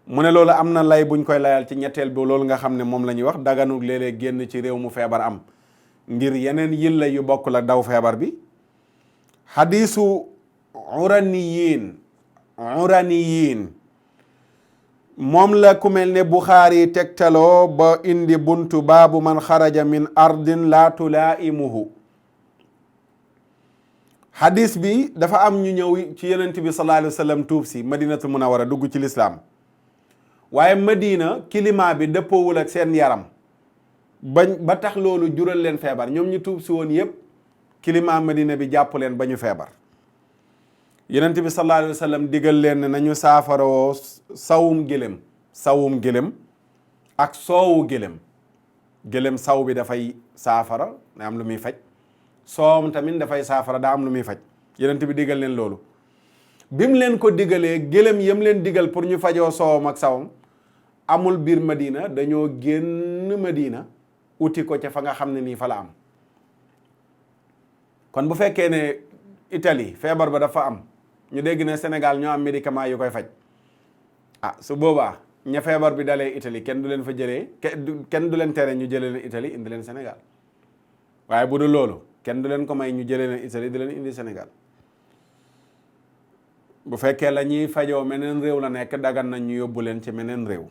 mu ne loolu am na lay buñ koy layal ci ñetteel bi loolu nga xam ne moom la ñuy wax daganu léeg-léeg génn ci réew mu feebar am ngir yeneen yilla yu bokk la daw feebar bi. xadiisu uraniyin moom la ku mel ne Buxaari tegtaloo ba indi buntu baabu man xaraja min ardin la tulaimuhu. hadis bi dafa am ñu ñëw ci Yonent bi sallallahu alayhi wa sallam tuub si Madinatul Munawwara dugg ci lislaam waaye Madina climat bi dëppoowul ak seen yaram ba tax loolu jural leen feebar ñoom ñu tuub si woon yépp climat Madina bi jàpp leen ba ñu feebar. Yonent bi sallallahu alayhi wa sallam digal leen ne nañu saafaroo sawum gëlëm ak soowu gëlëm saw bi dafay saafara da am lu muy faj soowam tamit dafay saafara daa am lu muy faj Yonent bi digal leen loolu bim leen ko digalee gëlëm yam leen digal pour ñu fajoo soowam ak sawam amul biir Madina dañoo génn Madina uti ko ca fa nga xam ne nii fa la am. kon bu fekkee ne Italie feebar ba dafa am ñu dégg ne Sénégal ñoo am médicament yu koy faj su boobaa ña feebar bi dalee Italie kenn du leen fa jëlee kenn du leen tere ñu jëlee leen Italie indi leen Sénégal waaye bu dul loolu kenn du leen ko may ñu jëlee leen Italie di leen indi Sénégal. bu fekkee la ñuy fajoo meneen réew la nekk dagan nañ ñu yóbbu leen ci meneen réew.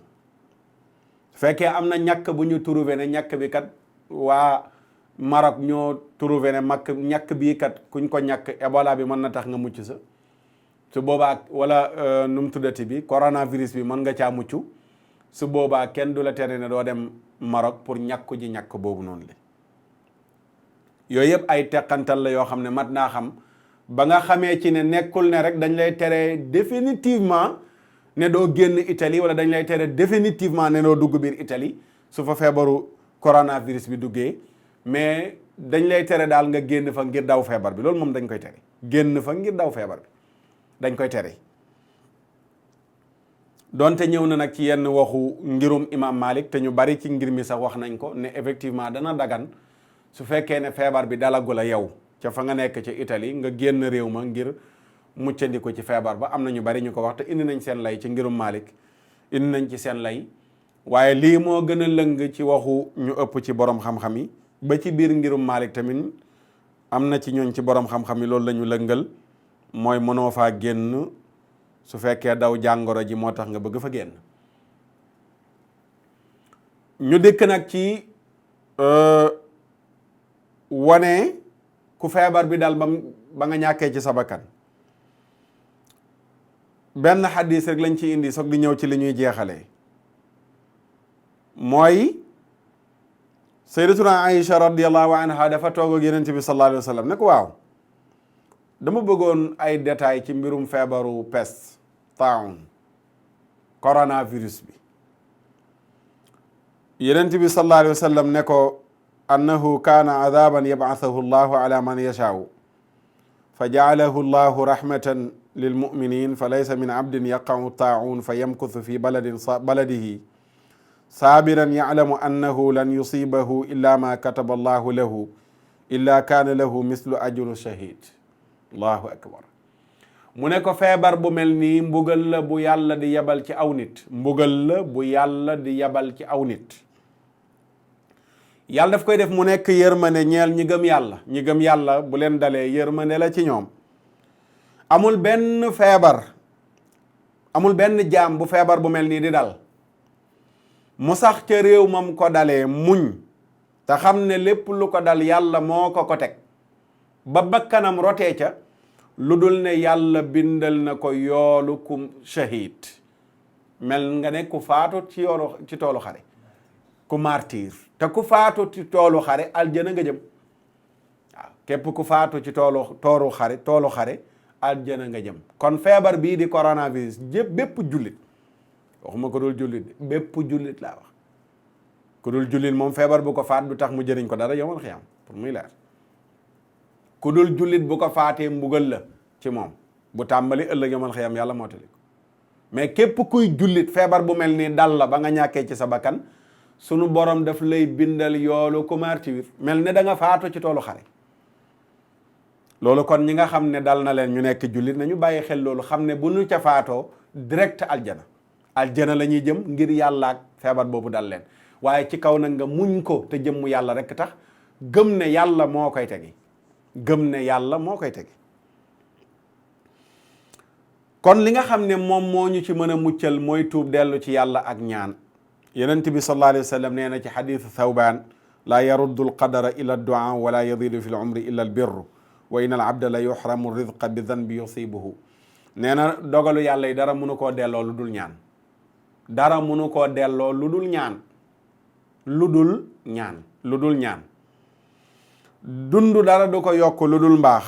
su fekkee am na ñàkk bu ñu trouvé ne ñàkk bi kat waa Maroc ñoo trouvé ne ñàkk bii kat kuñ ko ñàkk Ebola bi mën na tax nga mucc sa su boobaa wala nu mu tuddati bi coronavirus bi mën nga caa mucc su boobaa kenn du la tere ne doo dem Maroc pour ñàkku ji ñàkk boobu noonu la. yooyu yëpp ay teqantal la yoo xam ne mat naa xam ba nga xamee ci ne nekkul ne rek dañ lay tere définitivement ne doo génn Italie wala dañ lay tere définitivement ne doo dugg biir Italie su fa feebaru coronavirus bi duggee mais dañ lay tere daal nga génn fa ngir daw feebar bi loolu moom dañ koy tere génn fa ngir daw feebar bi dañ koy tere. donte ñëw na nag ci yenn waxu ngirum imam Malik te ñu bari ci ngir mi sax wax nañ ko ne effectivement dana dagan su fekkee ne feebar bi dalagu la yow ca fa nga nekk ci Italie nga génn réew ma ngir muccandiku ci feebar ba am na ñu bari ñu ko wax te indi nañ seen lay ci ngirum Malik indi nañ ci seen lay waaye lii moo gën a lëng ci waxu ñu ëpp ci borom xam-xam yi ba ci biir ngirum Malik tamit am na ci ñooñ ci borom xam-xam yi loolu la ñu lëngal mooy mënoo faa génn su fekkee daw jàngoro ji moo tax nga bëgg fa génn. ñu dikk nag ci wane ku feebar bi dal ba nga ñàkkee ci sa bakkan benn xadis rek lañ ci indi soog di ñëw ci li ñuy jeexalee mooy sayyidatuna Aïcha radiyallahu anha dafa toog ak Yonent bi sallallahu alayhi wa sallam ne ko waaw dama bëggoon ay détails ci mbirum feebaru peste taun coronavirus bi Yonent bi sallallahu alayhi wa sallam ne ko annahu kaana adaban yab'athahu llahu ala man yashaau fa ja'alahu llahu rahmatan lilmuminin fa laysa min abdin yaqa'u taa'un fa yamkuthu fi baladihi saabiran ya'lamu annahu lan yusibahu illa ma kataba allahu lahu illa kaana lahu mislu ajru shahid. allahu akbar. mu ne ko feebar bu mel nii mbugal la bu yàlla di yabal ci aw nit mbugal la bu yàlla di yabal ci aw nit yàlla daf koy def mu nekk yërmande ñeel ñi gëm yàlla ñi gëm yàlla bu leen dalee yërmande la ci ñoom. amul benn feebar amul benn jaam bu feebar bu mel nii di dal mu sax ca réew mam ko dalee muñ te xam ne lépp lu ko dal yàlla moo ko teg ba bakkanam rotee ca lu dul ne yàlla bindal na ko yoolu ku shahid mel nga ne ku faatu ci toolu xare ku martyr te ku faatu ci toolu xare aljana nga jëm waaw képp ku faatu ci toolu xare aljana nga jëm. kon feebar bii di coronavirus bépp jullit waxuma ko dul jullit bépp jullit laa wax ku dul jullit moom feebar bu ko faat du tax mu jëriñ ko dara yowmal xiyaam pour muy leer ku dul jullit bu ko faatee mbugal la ci moom bu tàmbali ëllëg yowmal xiyaam yàlla moo tali ko mais képp kuy jullit feebar bu mel nii dal la ba nga ñàkkee ci sa bakkan sunu borom daf lay bindal yoolu ku martyr mel ne da nga faatu ci toolu xare. loolu kon ñi nga xam ne dal na leen ñu nekk jullit nañu bàyyi xel loolu xam ne bu ñu ca faatoo direct aljana la ñuy jëm ngir yàlla ak feebar boobu dal leen waaye ci kaw nag nga muñ ko te jëmm yàlla rek tax gëm ne yàlla moo koy tegi kon li nga xam ne moom moo ñu ci mën a muccal mooy tuub dellu ci yàlla ak ñaan. Yonent bi sallallahu alayhi wa sallam nee na ci xadiisu Thawbaan laa yaruddu alqadara illa addu'a wala yadidu fi l umri illa albirru wa inna al abda la yuhramu rizqa bi danbi yusibuhu. nee na dogalu yàlla yi dara mënu koo delloo lu dul ñaan dara mënu koo delloo lu dul ñaan lu dul ñaan dundu dara du ko yokk lu dul mbaax.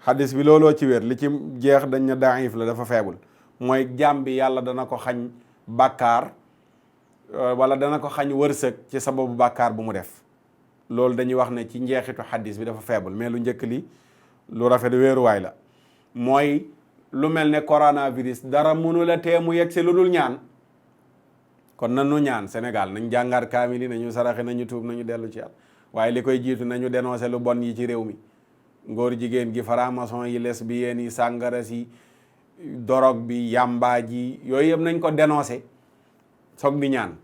xadis bi looloo ci wér li ci jeex dañ na daif la dafa feebul mooy jaam bi yàlla dana ko xañ bàkkaar wala dana ko xañ wërsëg ci sababu bàkkaar bu mu def. loolu dañuy wax ne ci njeexitu xadis bi dafa faible mais lu njëkk li lu rafet wéeruwaay la mooy lu mel ne coronavirus dara mënu la tee mu yegg si lu dul ñaan. kon nanu ñaan Sénégal nañ jàngaar kaamil yi nañu saraxe nañu tuub nañu dellu ci yàlla waaye li koy jiitu nañu dénoncé lu bon yi ci réew mi ngóor jigéen gi franc-maçon yi lesbiennes yi sàngara si dorog bi yamba ji yooyu yëpp nañ ko dénoncé soog di ñaan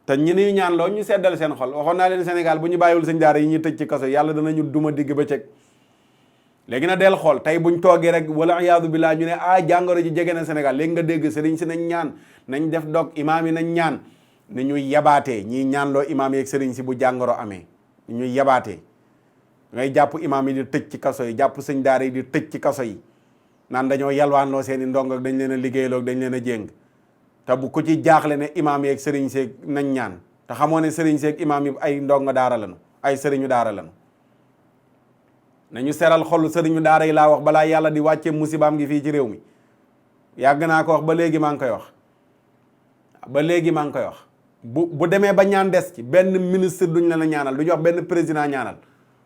te ñi ñuy ñaan loo ñu seddal seen xol. waxoon naa leen Sénégal bu ñu bàyyiwul sëñ daara yi ñuy tëj ci kaso yàlla danañu duma digg ba cëg. léegi na del xool tey buñ toogee rek wala iyaadu billah ñu ne jàngoro ji jege na Sénégal léegi nga dégg sëriñ si nañ ñaan nañ def dog imaam yi nañ ñaan ni ñuy yabaatee ñiy ñaanloo imaam yeeg sëriñ si bu jàngoro amee ni ñuy yabaatee ngay jàpp imaam yi di tëj ci kaso yi jàpp sëñ daara yi di tëj ci kaso yi naan dañoo yalwaanloo seen i ndong ak dañ leen a liggéeyloo ak dañ leen a jéng te bu ku ci jaaxle ne imaam yeeg sëriñ seeg nañ ñaan te xamoo ne sëriñ seeg imaam yi ay ndongo daara lañu ay sëriñu daara lañu nañu seral xolu sëriñu daara yi laa wax balaa yàlla di wàccee musibaam gi fii ci réew mi yàgg naa ko wax ba léegi maa ngi koy wax bu demee ba ñaan des ci benn ministre duñ leen a ñaanal duñ wax benn président ñaanal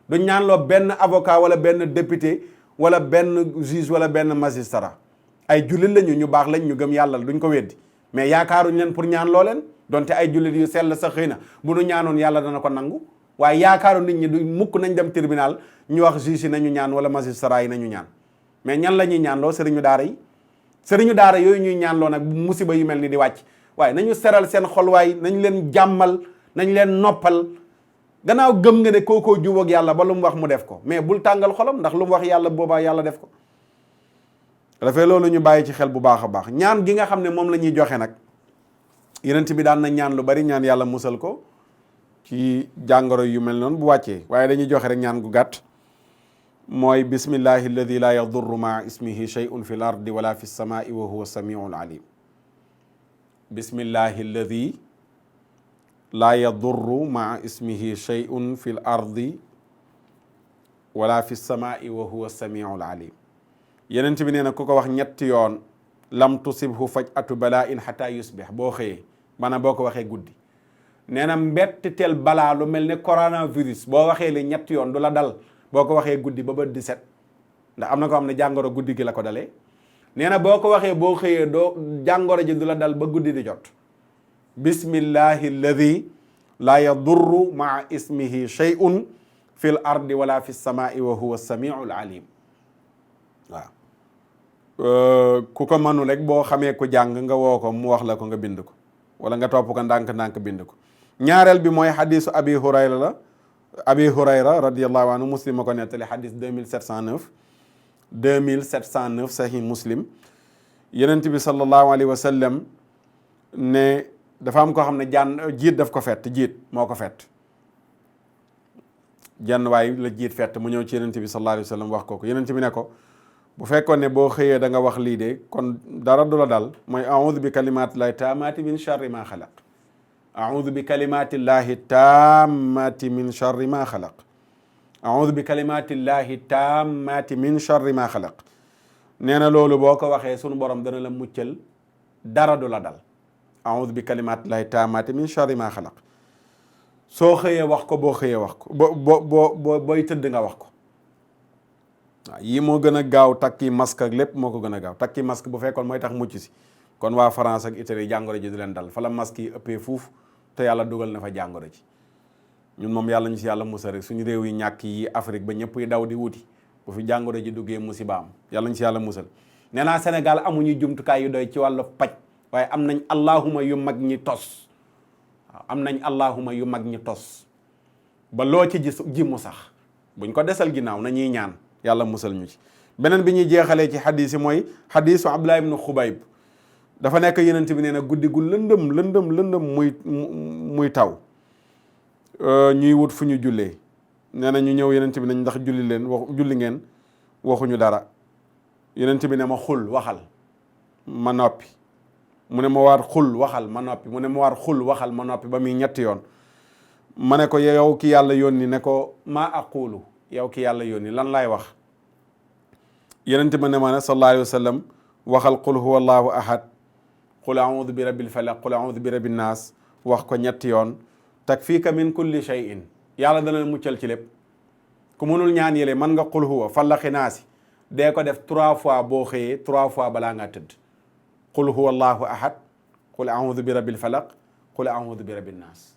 duñ ñaanloo benn avocat wala benn député wala benn juge wala benn magistrat ay jullit lañu ñu baax lañ ñu gëm yàlla duñ ko weddi mais yaakaaruñ leen pour ñaan loo leen donte ay jullit yu sell sa xëy na bu nu ñaanoon yàlla dana ko nangu waaye yaakaaru nit ñi du mukk nañ dem tribunal ñu wax juge yi nañu ñaan wala magistrat yi nañu ñaan mais ñan la ñuy ñaanloo sëriñu daara yi sëriñu daara yooyu ñuy ñaanloo nag musiba yu mel ni di wàcc waaye nañu seral seen xol waay nañ leen jàmmal nañ leen noppal gannaaw gëm nga ne kookoo jubóog yàlla ba lu mu wax mu def ko mais bul tàngal xolam ndax lu mu wax yàlla boobaa yàlla def ko dafay loolu ñu bàyyi ci xel bu baax a baax ñaan gi nga xam ne moom la ñuy joxe nag yenent bi daan na ñaan lu bari ñaan yàlla musal ko ci jàngoro yu mel noonu bu wàccee waaye dañuy joxe rek ñaan gu gàtt mooy bismillahi alladi la yadurru maa ismihi shay'un fi l ardi wala fi lsamai wa huwa samiul alim bismillahi alladi laa yadurru maa ismihi shay'un fi l ardi wala fi lsamai wa huwa samiul alim yenent bi nee na ku ko wax ñetti yoon lam tusibhu faj'atu balaa in xata yusbih boo xëyee maanaam boo ko waxee guddi nee na mbettiteel balaa lu mel ne coronavirus boo waxee li ñetti yoon du la dal boo ko waxee guddi ba bët di set ndax am na ko xam ne jàngoro guddi gi la ko dalee nee na boo ko waxee boo xëyee doo jàngoro ji du la dal ba guddi di jot bismillahi alladi laa yadurru maa ismihi shay'un fi l ardi wala fi lsamai wa huwa samiul alim waaw ku ko mënul rek boo xamee ko jàng nga woo ko mu wax la ko nga bind ko wala nga topp ko ndànk-ndànk bind ko ñaareel bi mooy xadisu abi hurayra radiallahu anhu muslim a ko nettali xadis 2709 sahih muslim yenent bi sallallahu alayhi wa sallam ne dafa am koo xam ne jiit daf ko fett jiit moo ko fett jenn waay la jiit fett mu ñëw ci yenent bi sallallahu alayhi wa sallam wax ko yenent bi ne ko bu fekkoon ne boo xëyee da nga wax lii de kon dara du la dal mooy a'udhu bi kalimatillahi taamati min sharri ma xalaq a'udhu bi kalimatillahi taamati min sharri ma xalaq a'udhu bi kalimatillahi taamati min sharri ma xalaq nee na loolu boo ko waxee sunu borom dana la muccal dara du la dal a'udhu bi kalimatillahi taamati min sharri ma xalaq soo xëyee wax ko boo xëyee wax ko booy tëdd nga wax ko waaw yii moo gën a gaaw takki masque ak lépp moo ko gën a gaaw takki masque bu fekkoon mooy tax mucc si kon waa France ak Italie jàngoro ji du leen dal fa la masque yi ëppee fuuf te yàlla dugal na fa jàngoro ji ñun moom yàlla ñu si yàlla musal rek suñu réew yi ñàkk yi Afrique ba ñëpp yi daw di wuti bu fi jàngoro ji duggee musiba am yàlla ñu si yàlla musal nee naa Sénégal amuñu jumtukaay yu doy ci wàllu paj waaye am nañ allahuma yu mag ñi tos waaw am nañ allahuma yu mag ñi tos ba loo ci ji mu sax buñ ko desal ginnaaw nañuy ñaan yàlla musal ñu ci beneen bi ñuy jeexalee ci xadis yi mooy xadisu Abdullah ibn Xubayb dafa nekk yenent bi nee na guddi gu lëndëm muy taw ñuy wut fu ñu jullee nee na ñu ñëw yenent bi nañ ndax julli ngeen waxuñu dara yenent bi ne ma xul waxal ma noppi mu ne ma waar xul waxal ma noppi mu ne ma waar xul waxal ma noppi ba muy ñetti yoon ma ne ko yow ki yàlla yónni ne ko maa aqulu yow ki yàlla yónni lan laay wax yenent ma ne ma ne sallallahu alayhi wa sallam waxal qul huwa allahu ahad qul a'udhu bi rabbil falaq qul a'udhu bi rabbin nas wax ko ñetti yoon takfika min kulli shay'in yàlla dana muccal ci lépp ku mënul ñaan yële mën nga qul huwa falaqi naasi dee ko def 3 fois boo xëyee 3 fois balaa ngaa tëdd qul huwa allahu ahad qul a'udhu bi rabbil falaq qul a'udhu bi rabbin nas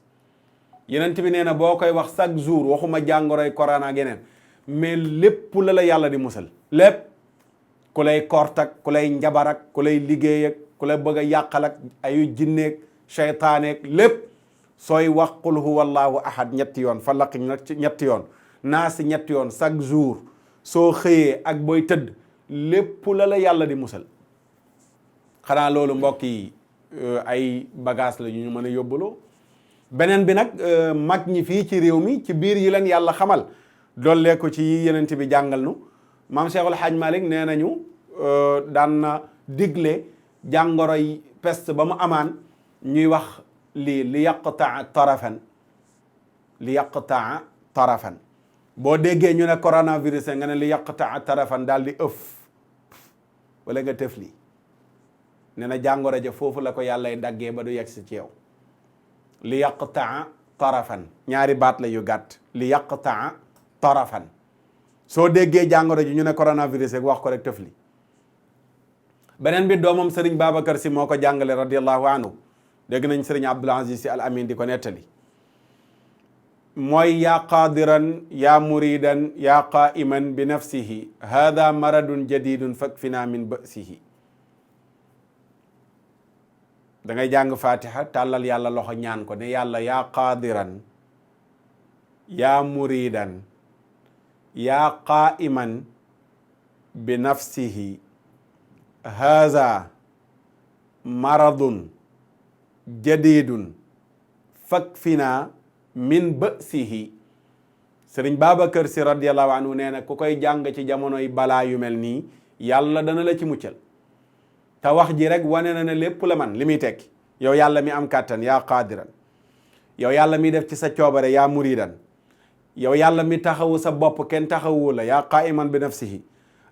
yenent bi nee na boo koy wax chaque jour waxuma jàngoroy corona ak yeneen mais lépp la yàlla di musal lépp ku lay kortak ku lay njabarak ku lay liggéey ak ku lay bëgg a yàqal ak ayu jinneeg seytaaneeg lépp sooy wax qul huwallahu ahad ñetti yoon falaq ñetti yoon naasi ñetti yoon chaque jour soo xëyee ak booy tëdd lépp la yàlla di musal. xanaa loolu mbokk yi ay bagage la ñu mën a yóbbaloo. beneen bi nag mag ñi fii ci réew mi ci biir yi leen yàlla xamal dollee ko ci yenent bi jàngal nu maam Cheikhul Hadj Malick nee nañu daan na digle jàngoroy peste ba mu amaan ñuy wax li yaqtaa tarafan boo déggee ñu ne coronavirus nga ne li yaqtaa tarafan daal di ëf wala nga tëf li nee na jàngoro ja foofu la ko yàllay daggee ba du yegg si ci yow li yaqtaa tarafan ñaari baat la yu gàtt li yaqtaa tarafan soo déggee jàngoro ji ñu ne coronavirus rek wax ko rek tëf li beneen bi doomam sëriñ Babacar si moo ko jàngale radiallahu anhu dégg nañ sëriñ Abdul Aziz si al amin di ko nettali mooy yaa qaadiran yaa muridan yaa qaiman bi nafsihi hada maradun jadidun fakfina min basihi da ngay jàng fatiha tàllal yàlla loxo ñaan ko ne yàlla yaa qaadiran yaa muridan yaa qaiman bi nafsihi haza maradun jadidun fakfina min basihi sëriñ Babacar si radiallahu anhu nee na ku koy jàng ci jamonoy balaa yu mel nii yàlla dana la ci muccal te wax ji rek wane na ne lépp la man li muy tekki yow yàlla mi am kàttan yaa qaadiran yow yàlla mi def ci sa coobare yaa muridan yow yàlla mi taxawu sa bopp kenn taxawu la yaa qaiman bi nafsihi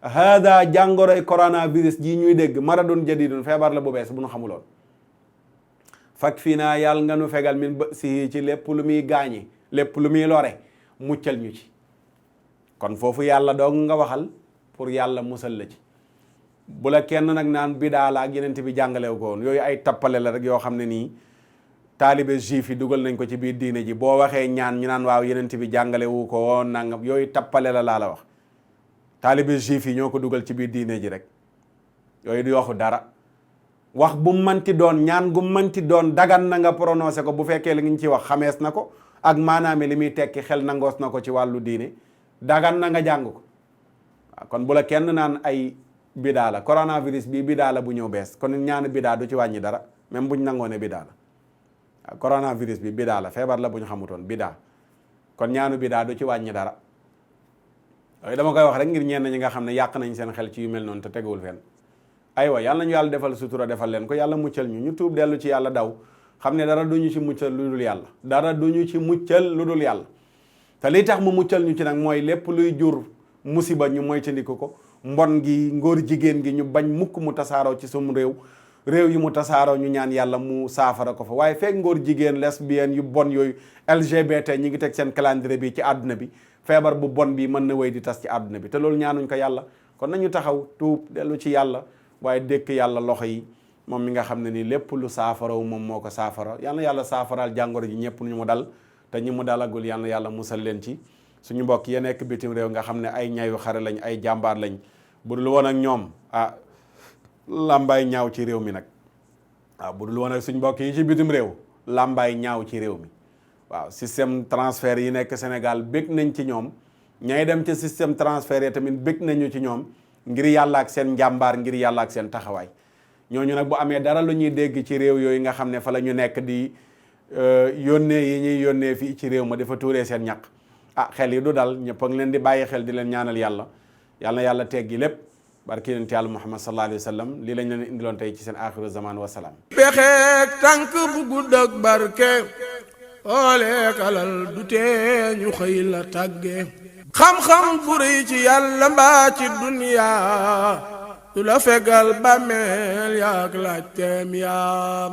hada jàngoroy coronavirus ji ñuy dégg maradun jadidun feebar la bu bees bu nu xamuloon fak fii naa yàlla nga nu fegal min basihi ci lépp lu muy gaañi lépp lu muy lore muccal ñu ci kon foofu yàlla doog nga waxal pour yàlla musal la ci bu la kenn nag naan bidaa la ak yeneen bi jàngalew ko woon yooyu ay tappale la rek yoo xam ne nii taalibe juif yi dugal nañ ko ci biir diine ji boo waxee ñaan ñu naan waaw yeneen bi jàngalewu ko woon nangam yooyu tappale la laa la wax taalibe juif yi ñoo ko dugal ci biir diine ji rek yooyu du waxu dara wax bu manti doon ñaan gu manti doon dagan na nga prononcé ko bu fekkee li ngi ci wax xamees na ko ak maanaam li muy tekki xel nangoos na ko ci wàllu diine dagan na nga jàng ko waaw kon bu la kenn naan ay bidaa la coronavirus bi bidaa la bu ñëw bees kon ñaanu bidaa du ci wàññi dara même buñ nangoo ne bidaa la waaw coronavirus bi bidaa la feebar la bu ñu xamutoon bidaa kon ñaanu bidaa du ci wàññi dara yooyu dama koy wax rek ngir ñenn ñi nga xam ne yàq nañ seen xel ci yu mel noonu te teguwul fenn aywa yàlla nañu yàlla defal sutura defal leen ko yàlla muccal ñu tuub dellu ci yàlla daw xam ne dara duñu ci muccal lu dul yàlla dara duñu ci muccal lu dul yàlla te li tax mu muccal ñu ci nag mooy lépp luy jur musiba ñu moytandiku ko mbon gi ngóor jigéen gi ñu bañ mukk mu tasaaroo ci sum réew yi mu tasaaroo ñu ñaan yàlla mu saafara ko fa waaye fekk ngóor jigéen lesbienne yu bon yooyu LGBT ñi ngi teg seen calendrier bi ci àdduna bi feebar bu bon bi mën na wéy di tas ci àdduna bi te loolu ñaanuñ ko yàlla kon nañu taxaw tuub dellu ci yàlla waaye dékk yàlla loxo yi moom mi nga xam ne nii lépp lu saafarawu moom moo ko saafara yal na yàlla saafaraal jàngoro ji ñëpp ñu mu dal te ñi mu dalagul yal na yàlla musal leen ci suñu mbokk ya nekk bitim réew nga xam ne ay ñayu xare lañ ay jàmbaar lañ bu dul woon ak ñoom làmbaay ñaaw ci réew mi nag waaw bu dul woon ak suñ mbokk yi ci bitim réew làmbaay ñaaw ci réew mi waaw système transfert yi nekk Sénégal bég nañ ci ñoom ñay dem ci système transfert yi tamit bég nañu ci ñoom ngir yàlla ak seen njàmbaar ngir yàlla ak seen taxawaay ñooñu nag bu amee dara lu ñuy dégg ci réew yooyu nga xam ne fa la ñu nekk di yónnee yi ñuy yónnee fii ci réew ma dafa tuuree seen ñaq xel yi du dal ñëpp a ngi leen di bàyyi xel di leen ñaanal yàlla yàlla na yàlla teggi lépp barki yonent yàlla Muhammad sallallahu alayhi wa sallam lii lañ leen indiloon tey ci seen axiru zaman wa salaam. pexeek tànk bu gudd ak barke ooleek alal du tee ñu xëy la tàgge xam-xam bu rëy ci yàlla mbaa ci duniyaa du la fegal bàmmeel yaak laaj teem yaa